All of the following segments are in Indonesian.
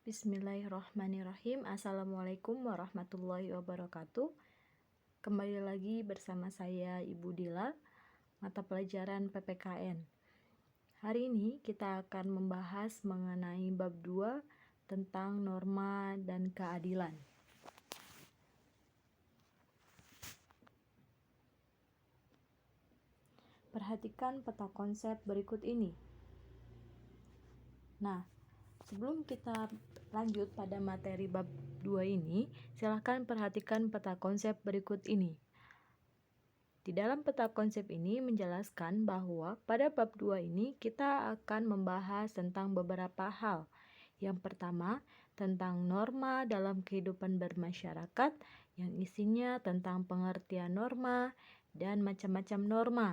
Bismillahirrahmanirrahim. Assalamualaikum warahmatullahi wabarakatuh. Kembali lagi bersama saya Ibu Dila, mata pelajaran PPKN. Hari ini kita akan membahas mengenai bab 2 tentang norma dan keadilan. Perhatikan peta konsep berikut ini. Nah, sebelum kita lanjut pada materi bab 2 ini, silakan perhatikan peta konsep berikut ini. Di dalam peta konsep ini menjelaskan bahwa pada bab 2 ini kita akan membahas tentang beberapa hal. Yang pertama, tentang norma dalam kehidupan bermasyarakat yang isinya tentang pengertian norma dan macam-macam norma.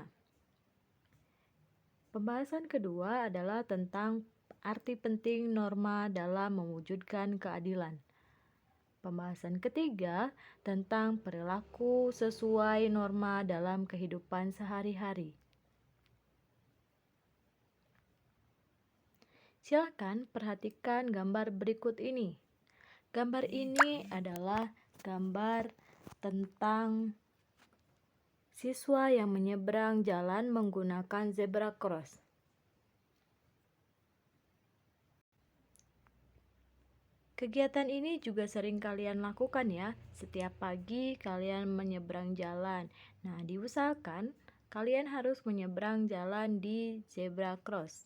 Pembahasan kedua adalah tentang arti penting norma dalam mewujudkan keadilan. Pembahasan ketiga tentang perilaku sesuai norma dalam kehidupan sehari-hari. Silakan perhatikan gambar berikut ini. Gambar ini adalah gambar tentang siswa yang menyeberang jalan menggunakan zebra cross. Kegiatan ini juga sering kalian lakukan ya, setiap pagi kalian menyeberang jalan. Nah, diusahakan kalian harus menyeberang jalan di zebra cross.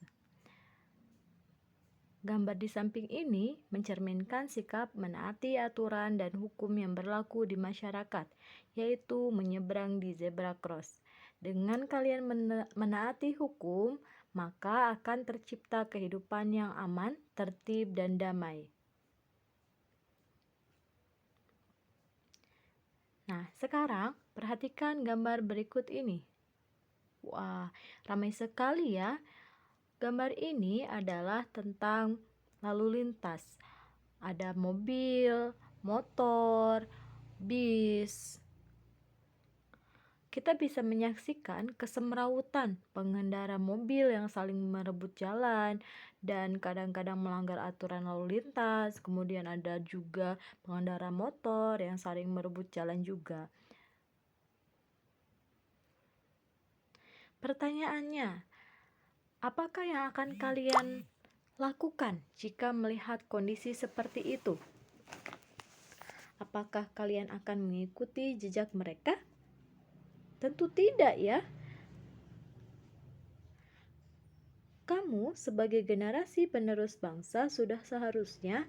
Gambar di samping ini mencerminkan sikap menaati aturan dan hukum yang berlaku di masyarakat, yaitu menyeberang di zebra cross. Dengan kalian menaati hukum, maka akan tercipta kehidupan yang aman, tertib, dan damai. Nah, sekarang perhatikan gambar berikut ini. Wah, ramai sekali ya. Gambar ini adalah tentang lalu lintas. Ada mobil, motor, bis. Kita bisa menyaksikan kesemrawutan pengendara mobil yang saling merebut jalan dan kadang-kadang melanggar aturan lalu lintas. Kemudian ada juga pengendara motor yang saling merebut jalan juga. Pertanyaannya, apakah yang akan kalian lakukan jika melihat kondisi seperti itu? Apakah kalian akan mengikuti jejak mereka? Tentu tidak ya. Kamu sebagai generasi penerus bangsa sudah seharusnya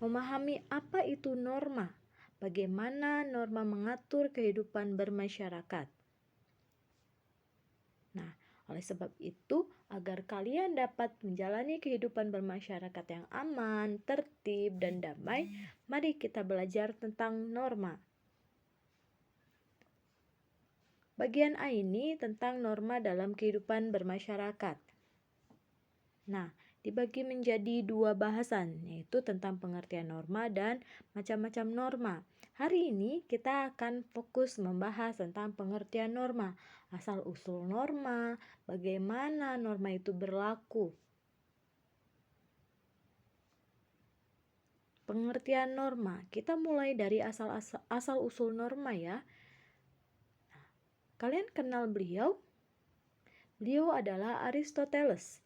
memahami apa itu norma, bagaimana norma mengatur kehidupan bermasyarakat. Nah, oleh sebab itu, agar kalian dapat menjalani kehidupan bermasyarakat yang aman, tertib, dan damai, mari kita belajar tentang norma. Bagian A ini tentang norma dalam kehidupan bermasyarakat. Nah, dibagi menjadi dua bahasan, yaitu tentang pengertian norma dan macam-macam norma. Hari ini kita akan fokus membahas tentang pengertian norma, asal-usul norma, bagaimana norma itu berlaku. Pengertian norma, kita mulai dari asal-usul norma ya. Nah, kalian kenal beliau? Beliau adalah Aristoteles.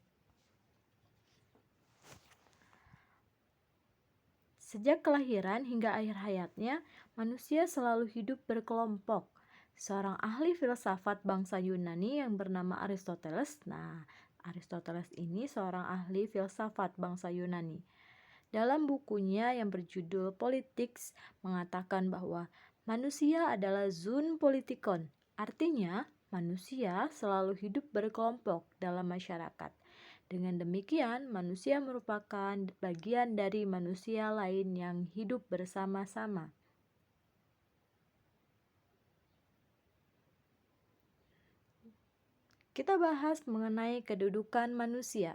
Sejak kelahiran hingga akhir hayatnya, manusia selalu hidup berkelompok. Seorang ahli filsafat bangsa Yunani yang bernama Aristoteles. Nah, Aristoteles ini seorang ahli filsafat bangsa Yunani. Dalam bukunya yang berjudul Politics mengatakan bahwa manusia adalah zoon politikon. Artinya, manusia selalu hidup berkelompok dalam masyarakat. Dengan demikian, manusia merupakan bagian dari manusia lain yang hidup bersama-sama. Kita bahas mengenai kedudukan manusia.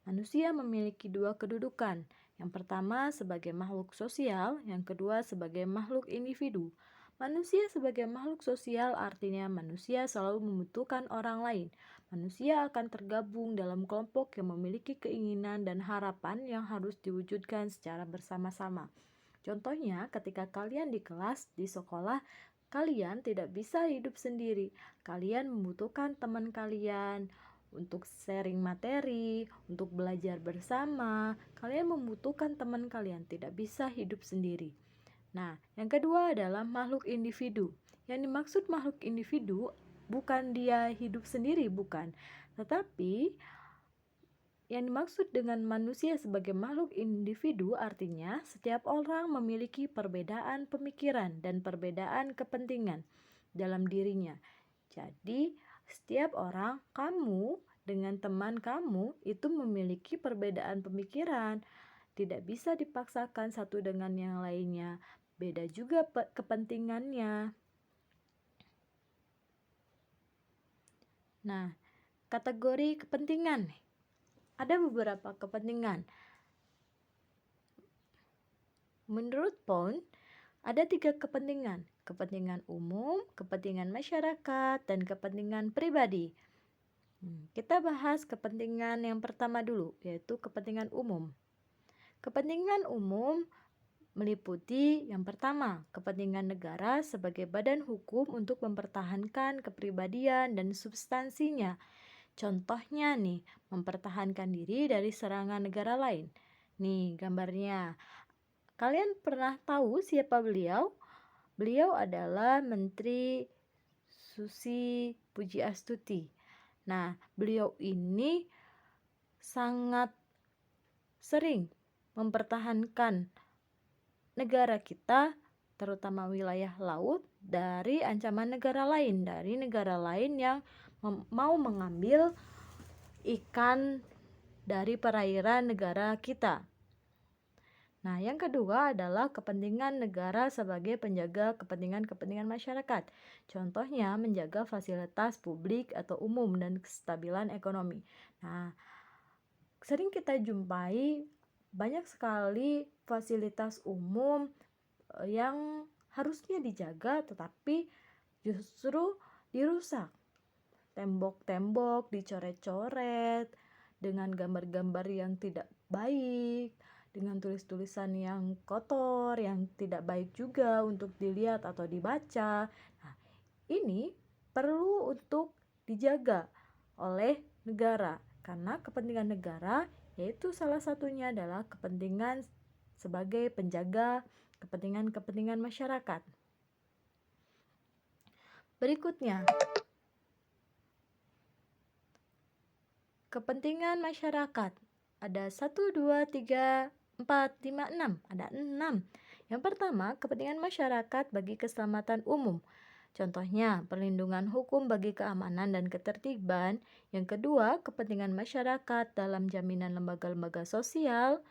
Manusia memiliki dua kedudukan. Yang pertama sebagai makhluk sosial, yang kedua sebagai makhluk individu. Manusia sebagai makhluk sosial artinya manusia selalu membutuhkan orang lain. Manusia akan tergabung dalam kelompok yang memiliki keinginan dan harapan yang harus diwujudkan secara bersama-sama. Contohnya, ketika kalian di kelas, di sekolah, kalian tidak bisa hidup sendiri. Kalian membutuhkan teman kalian untuk sharing materi, untuk belajar bersama. Kalian membutuhkan teman kalian, tidak bisa hidup sendiri. Nah, yang kedua adalah makhluk individu. Yang dimaksud makhluk individu bukan dia hidup sendiri, bukan. Tetapi yang dimaksud dengan manusia sebagai makhluk individu artinya setiap orang memiliki perbedaan pemikiran dan perbedaan kepentingan dalam dirinya. Jadi, setiap orang, kamu dengan teman kamu itu memiliki perbedaan pemikiran. Tidak bisa dipaksakan satu dengan yang lainnya. Beda juga kepentingannya. Nah, kategori kepentingan. Ada beberapa kepentingan. Menurut Pound, ada 3 kepentingan. Kepentingan umum, kepentingan masyarakat, dan kepentingan pribadi. Kita bahas kepentingan yang pertama dulu, yaitu kepentingan umum. Kepentingan umum meliputi yang pertama, kepentingan negara sebagai badan hukum untuk mempertahankan kepribadian dan substansinya. Contohnya nih, mempertahankan diri dari serangan negara lain. Nih gambarnya. Kalian pernah tahu siapa beliau? Beliau adalah Menteri Susi Pujiastuti. Nah, beliau ini sangat sering mempertahankan negara kita, terutama wilayah laut, dari ancaman negara lain, yang mau mengambil ikan dari perairan negara kita. Nah, yang kedua adalah kepentingan negara sebagai penjaga kepentingan-kepentingan masyarakat. Contohnya, menjaga fasilitas publik atau umum dan kestabilan ekonomi. Nah, sering kita jumpai banyak sekali fasilitas umum yang harusnya dijaga tetapi justru dirusak. Tembok-tembok dicoret-coret dengan gambar-gambar yang tidak baik, dengan tulis-tulisan yang kotor, yang tidak baik juga untuk dilihat atau dibaca. Nah, ini perlu untuk dijaga oleh negara, karena kepentingan negara yaitu salah satunya adalah kepentingan sebagai penjaga kepentingan-kepentingan masyarakat. Berikutnya, kepentingan masyarakat. Ada 1, 2, 3, 4, 5, 6. Ada 6. Yang pertama, kepentingan masyarakat bagi keselamatan umum. Contohnya, perlindungan hukum bagi keamanan dan ketertiban. Yang kedua, kepentingan masyarakat dalam jaminan lembaga-lembaga sosial.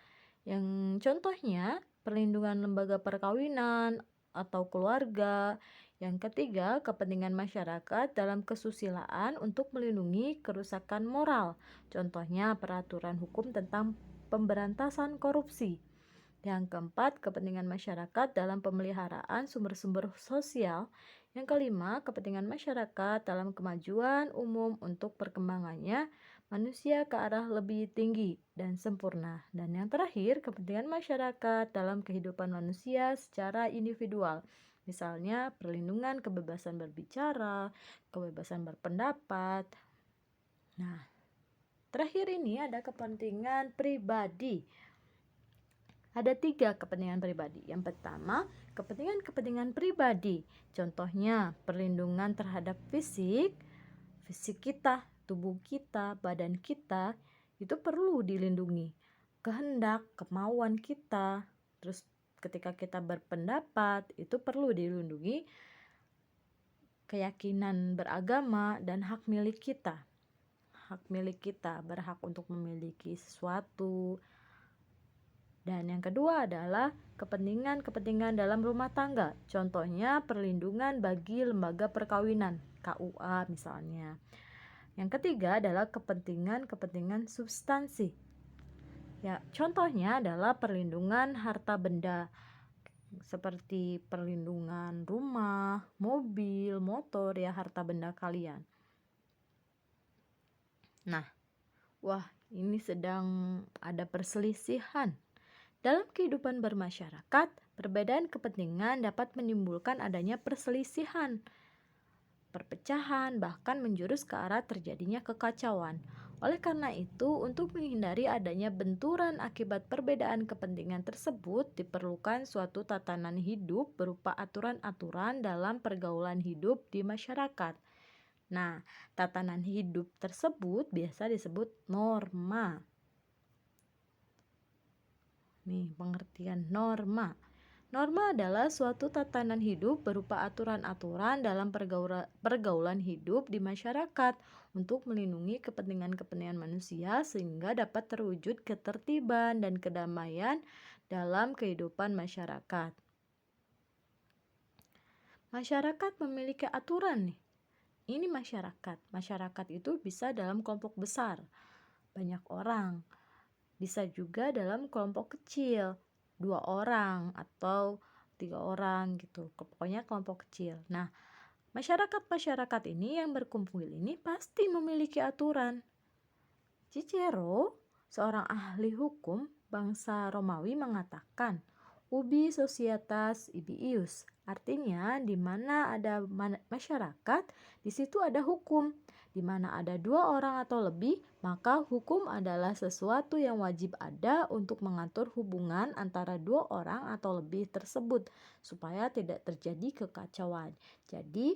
Yang contohnya, perlindungan lembaga perkawinan atau keluarga. Yang ketiga, kepentingan masyarakat dalam kesusilaan untuk melindungi kerusakan moral. Contohnya, peraturan hukum tentang pemberantasan korupsi. Yang keempat, kepentingan masyarakat dalam pemeliharaan sumber-sumber sosial. Yang kelima, kepentingan masyarakat dalam kemajuan umum untuk perkembangannya manusia ke arah lebih tinggi dan sempurna. Dan yang terakhir, kepentingan masyarakat dalam kehidupan manusia secara individual. Misalnya, perlindungan kebebasan berbicara, kebebasan berpendapat. Nah, terakhir ini ada kepentingan pribadi. Ada 3 kepentingan pribadi. Yang pertama, kepentingan pribadi. Contohnya, perlindungan terhadap fisik kita, tubuh kita, badan kita, itu perlu dilindungi. Kehendak, kemauan kita, terus ketika kita berpendapat, itu perlu dilindungi. Keyakinan beragama dan hak milik kita. Hak milik kita, berhak untuk memiliki sesuatu. Dan yang kedua adalah kepentingan dalam rumah tangga. Contohnya perlindungan bagi lembaga perkawinan, KUA misalnya. Yang ketiga adalah kepentingan substansi. Ya, contohnya adalah perlindungan harta benda seperti perlindungan rumah, mobil, motor, ya harta benda kalian. Nah, wah, ini sedang ada perselisihan. Dalam kehidupan bermasyarakat, perbedaan kepentingan dapat menimbulkan adanya perselisihan, perpecahan, bahkan menjurus ke arah terjadinya kekacauan. Oleh karena itu, untuk menghindari adanya benturan akibat perbedaan kepentingan tersebut, diperlukan suatu tatanan hidup berupa aturan-aturan dalam pergaulan hidup di masyarakat. Nah, tatanan hidup tersebut biasa disebut norma. Nih, pengertian norma. Norma adalah suatu tatanan hidup berupa aturan-aturan dalam pergaulan hidup di masyarakat untuk melindungi kepentingan-kepentingan manusia sehingga dapat terwujud ketertiban dan kedamaian dalam kehidupan masyarakat. Masyarakat memiliki aturan nih. Ini masyarakat. Masyarakat itu bisa dalam kelompok besar, banyak orang. Bisa juga dalam kelompok kecil, 2 orang atau 3 orang gitu. Pokoknya kelompok kecil. Nah, masyarakat-masyarakat ini yang berkumpul ini pasti memiliki aturan. Cicero, seorang ahli hukum bangsa Romawi mengatakan, ubi societas ibi ius, artinya di mana ada masyarakat, di situ ada hukum. Di mana ada 2 orang atau lebih, maka hukum adalah sesuatu yang wajib ada untuk mengatur hubungan antara 2 orang atau lebih tersebut, supaya tidak terjadi kekacauan. Jadi,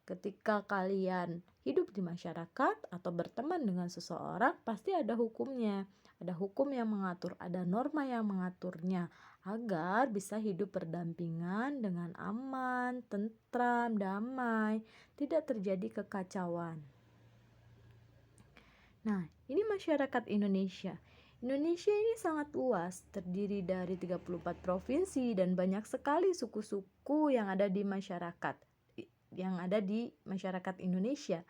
ketika kalian hidup di masyarakat atau berteman dengan seseorang, pasti ada hukumnya. Ada hukum yang mengatur, ada norma yang mengaturnya, agar bisa hidup berdampingan dengan aman, tentram, damai, tidak terjadi kekacauan. Nah, ini masyarakat Indonesia. Indonesia ini sangat luas, terdiri dari 34 provinsi dan banyak sekali suku-suku yang ada di masyarakat Indonesia.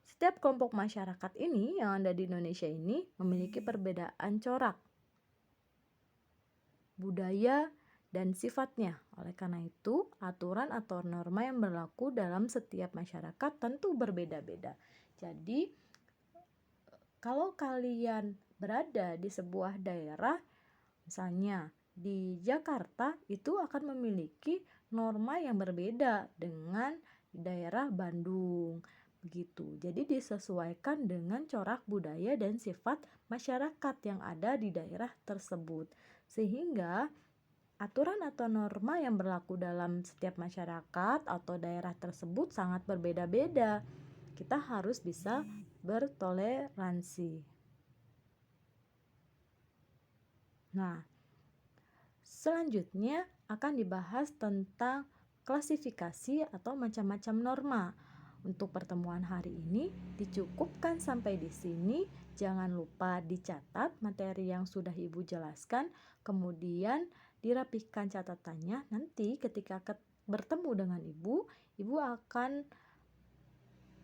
Setiap kelompok masyarakat ini yang ada di Indonesia ini memiliki perbedaan corak, budaya, dan sifatnya. Oleh karena itu, aturan atau norma yang berlaku dalam setiap masyarakat tentu berbeda-beda. Jadi, kalau kalian berada di sebuah daerah, misalnya di Jakarta, itu akan memiliki norma yang berbeda dengan daerah Bandung. Begitu. Jadi disesuaikan dengan corak budaya dan sifat masyarakat yang ada di daerah tersebut. Sehingga aturan atau norma yang berlaku dalam setiap masyarakat atau daerah tersebut sangat berbeda-beda. Kita harus bisa bertoleransi. Nah, selanjutnya akan dibahas tentang klasifikasi atau macam-macam norma. Untuk pertemuan hari ini dicukupkan sampai di sini. Jangan lupa dicatat materi yang sudah Ibu jelaskan, kemudian dirapihkan catatannya. Nanti ketika bertemu dengan Ibu akan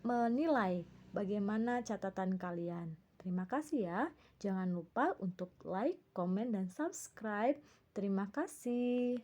menilai bagaimana catatan kalian. Terima kasih ya. Jangan lupa untuk like, komen, dan subscribe. Terima kasih.